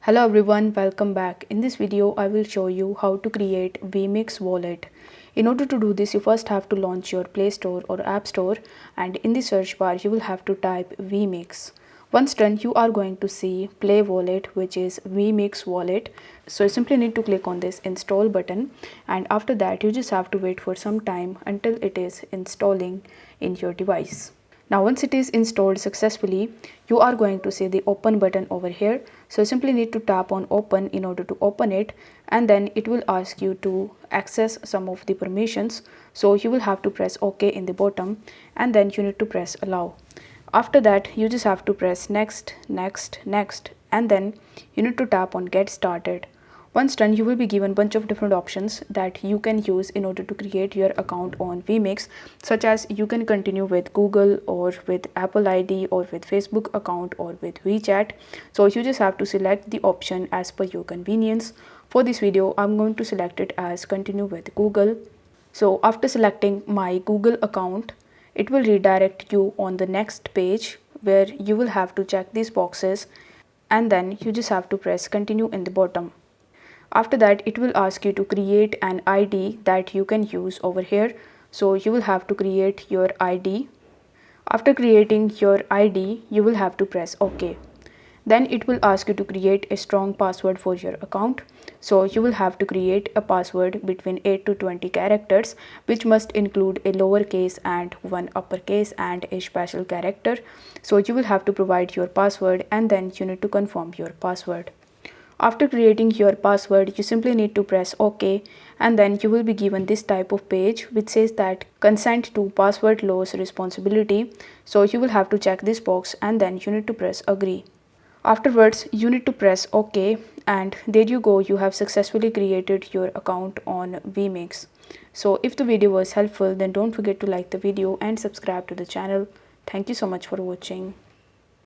Hello everyone, welcome back. In this video, I will show you how to create WEMIX Wallet. In order to do this, you first have to launch your Play Store or App Store, and in the search bar, you will have to type WEMIX. Once done, you are going to see Play Wallet, which is WEMIX Wallet. So you simply need to click on this install button, and after that, you just have to wait for some time until it is installing in your device. Now once it is installed successfully, you are going to see the open button over here. So you simply need to tap on open in order to open it, and then it will ask you to access some of the permissions. So you will have to press OK in the bottom, and then you need to press allow. After that, you just have to press next, next, next, and then you need to tap on get started. Once done, you will be given a bunch of different options that you can use in order to create your account on WEMIX, such as you can continue with Google or with Apple ID or with Facebook account or with WeChat. So you just have to select the option as per your convenience. For this video, I'm going to select it as continue with Google. So after selecting my Google account, it will redirect you on the next page where you will have to check these boxes, and then you just have to press continue in the bottom. After that, it will ask you to create an ID that you can use over here. So you will have to create your ID. After creating your ID, you will have to press OK. Then it will ask you to create a strong password for your account. So you will have to create a password between 8 to 20 characters, which must include a lowercase and one uppercase and a special character. So you will have to provide your password, and then you need to confirm your password. After creating your password, you simply need to press OK, and then you will be given this type of page which says that consent to password loss responsibility. So you will have to check this box, and then you need to press agree. Afterwards, you need to press OK, and there you go, you have successfully created your account on WEMIX. So if the video was helpful, then don't forget to like the video and subscribe to the channel. Thank you so much for watching.